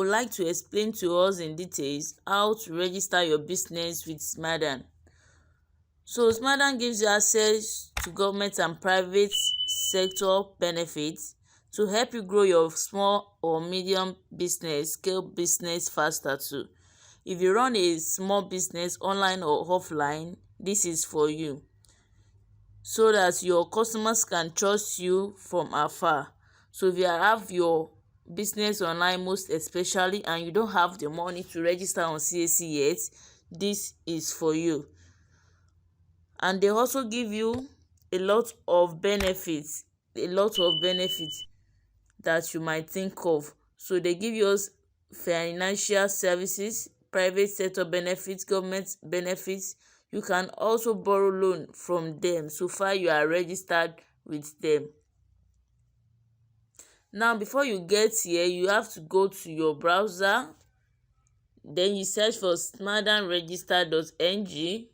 would like to explain to us in details how to register your business with Smadan. So Smadan gives you access to government and private sector benefits to help you grow your small or medium business, scale business faster too. If you run a small business online or offline, this is for you, so that your customers can trust you from afar. So if you have your business online, most especially, and you don't have the money to register on CAC yet, this is for you. And they also give you a lot of benefits that you might think of. So they give you financial services, private sector benefits, government benefits. You can also borrow loan from them so far you are registered with them. Now before you get here, you have to go to your browser, then you search for smadanregister.ng.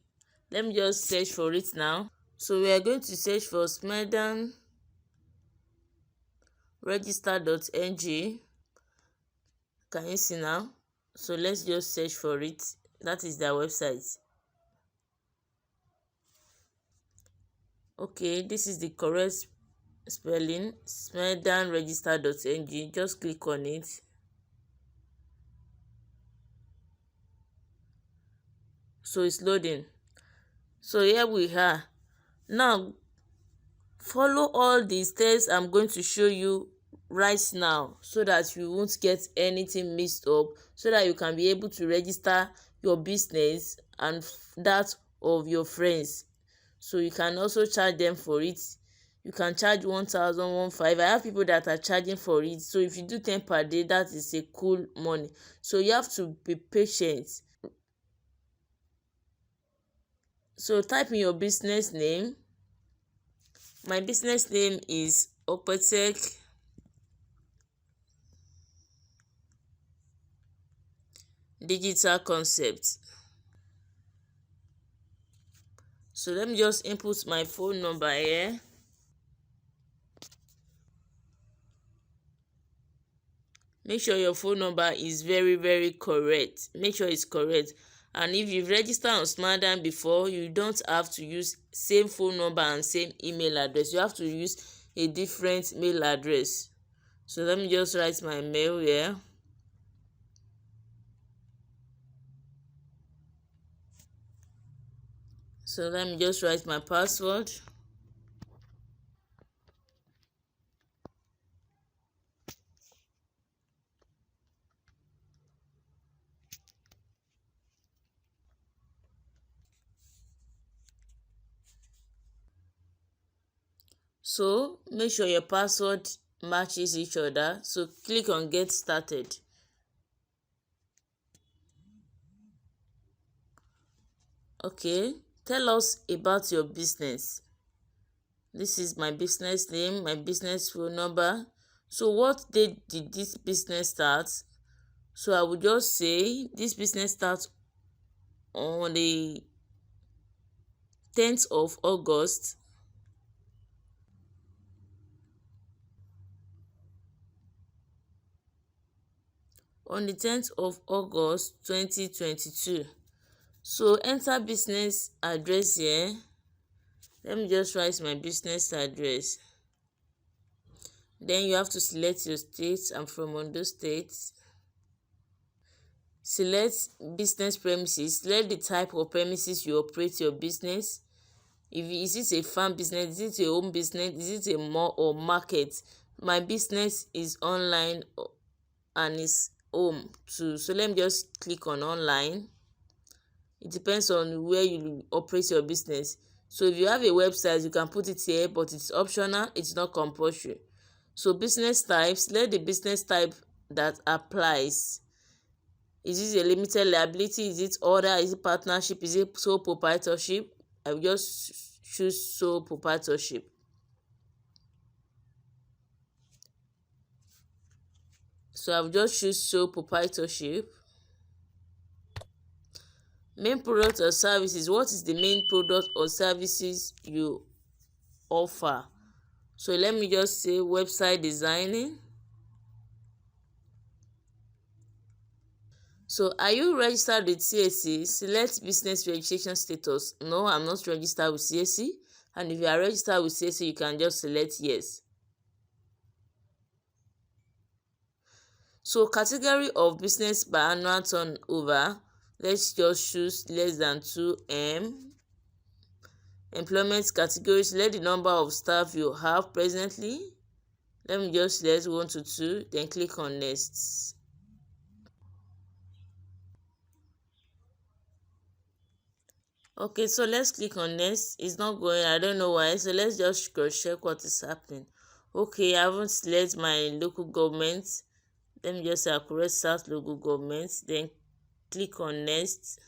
Let me just search for it now. So we are going to search for smadanregister.ng. Can you see now? So let's just search for it. That is their website. Okay, this is the correct spelling, smadanregister.ng. Just click on it. So it's loading. So here we are. Now follow all the steps I'm going to show you right now, so that you won't get anything mixed up, so that you can be able to register your business and that of your friends. So you can also charge them for it. You can charge 1,015. I have people that are charging for it. So if you do 10 per day, that is a cool money. So you have to be patient. So type in your business name. My business name is Opetek Digital Concept. So let me just input my phone number here. Make sure your phone number is very correct. Make sure it's correct. And if you've registered on Smadan before, you don't have to use same phone number and same email address. You have to use a different mail address. So let me just write my mail here. So let me just write my password. So make sure your password matches each other. So click on get started. Okay, tell us about your business. This is my business name, my business phone number. So what date did this business start? So I would just say this business starts on the 10th of August. On the 10th of August 2022. So enter business address here. Let me just write my business address. Then you have to select your state. I'm from Ondo State. Select business premises. Select the type of premises you operate your business. Is it a farm business? Is it a home business? Is it a mall or market? My business is online and is home too. So let me just click on online. It depends on where you operate your business. So if you have a website, you can put it here, but it's optional. It's not compulsory. So business type, select the business type that applies. Is it a limited liability? Is it order? Is it partnership? Is it sole proprietorship? I will just choose sole proprietorship. So I will just choose sole proprietorship. Main product or services. What is the main product or services you offer? So let me just say website designing. So are you registered with CAC? Select business registration status. No, I'm not registered with CAC. And if you are registered with CAC, you can just select yes. So category of business by annual turnover, let's just choose less than 2M. Employment category, select the number of staff you have presently. Let me just select 1 to 2, then click on next. Okay, so let's click on next. It's not going, I don't know why. So let's just cross check what is happening. Okay, I haven't selected my local government. Let me just say Akure South local government, then click on next.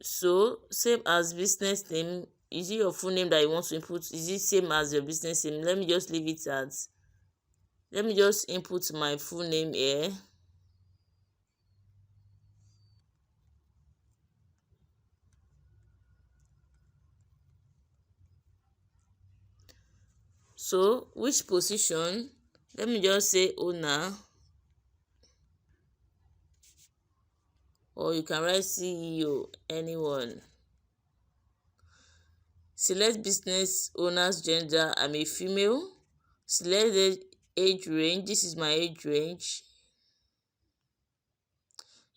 So same as business name, is it your full name that you want to input? Is it same as your business name? Let me just leave it as, let me just input my full name here. So which position? Let me just say owner, or you can write CEO, anyone. Select business owner's gender. I'm a female. Select the age range. This is my age range.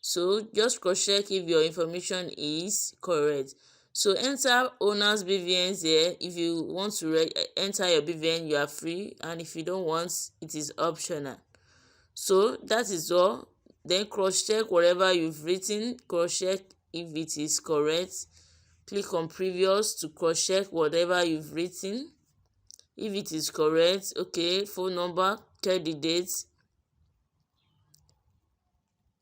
So just cross check if your information is correct. So enter owner's BVNs here. If you want to enter your BVN, you are free, and if you don't want, it is optional. So that is all. Then cross check whatever you've written, cross check if it is correct. Click on previous to cross check whatever you've written. If it is correct, okay, phone number, check the date.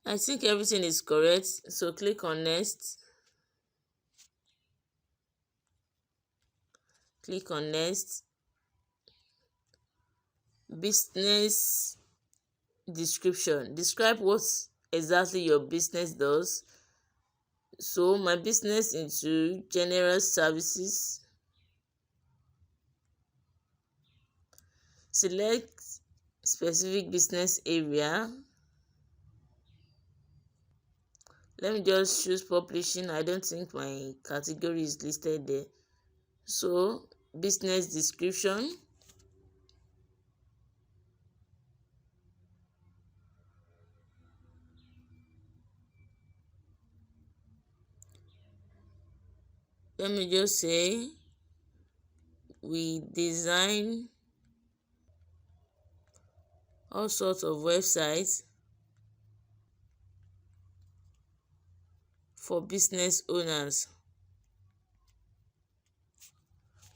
I think everything is correct, so click on next. Click on next. Business description. Describe what exactly your business does. So my business into general services. Select specific business area. Let me just choose publishing. I don't think my category is listed there. So business description. Let me just say we design all sorts of websites for business owners.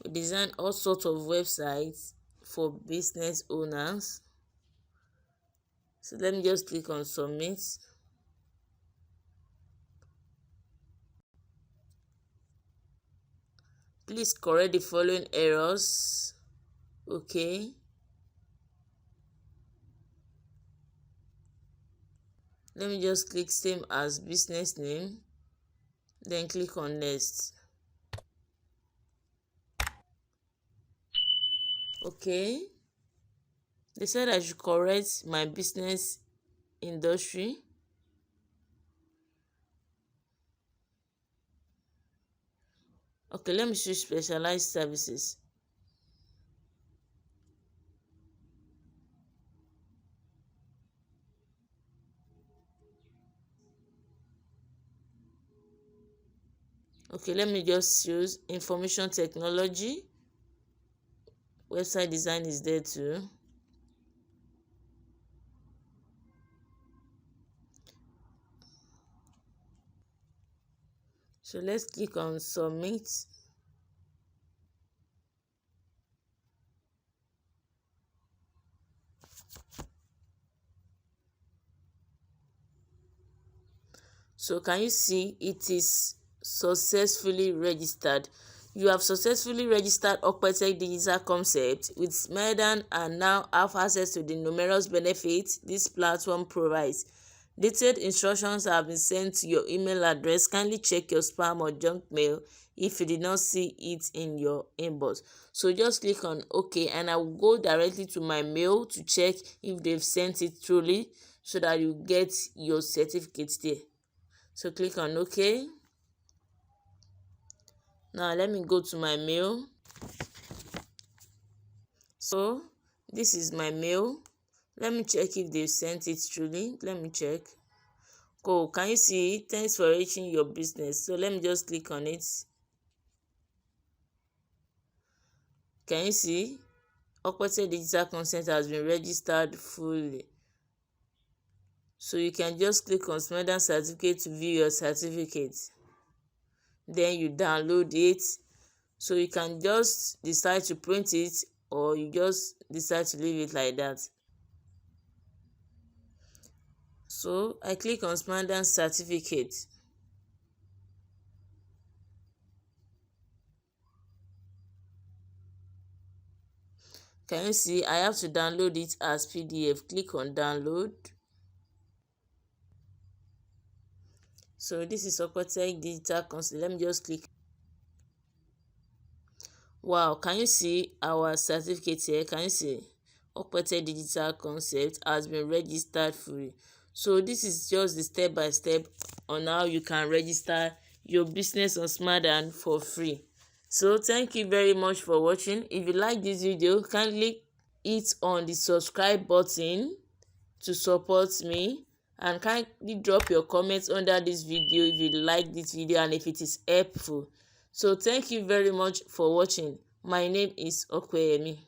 We design all sorts of websites for business owners. So let me just click on submit. Please correct the following errors. Okay. Let me just click same as business name. Then click on next. Okay. They said I should correct my business industry. Okay, let me choose specialized services. Okay, let me just choose information technology. Website design is there too. So let's click on submit. So can you see it is successfully registered? You have successfully registered Okpetech Digital Concept with SMEDAN and now have access to the numerous benefits this platform provides. Detailed instructions have been sent to your email address. Kindly check your spam or junk mail if you did not see it in your inbox. So just click on OK, and I will go directly to my mail to check if they've sent it truly, so that you get your certificate there. So click on OK. Now let me go to my mail. So this is my mail. Let me check if they sent it truly. Let me check. Cool. Can you see? Thanks for reaching your business. So let me just click on it. Can you see? Okpete digital consent has been registered fully. So you can just click on SMEDAN certificate to view your certificate. Then you download it. So you can just decide to print it, or you just decide to leave it like that. So I click on SMEDAN certificate. Can you see? I have to download it as PDF. Click on download. So this is Okpete digital consent. Let me just click. Wow, can you see our certificate here? Can you see? Okpete digital concept has been registered fully. So this is just the step by step on how you can register your business on Smadan for free. So thank you very much for watching. If you like this video, kindly hit on the subscribe button to support me, and kindly drop your comments under this video if you like this video and if it is helpful. So thank you very much for watching. My name is Okweyemi.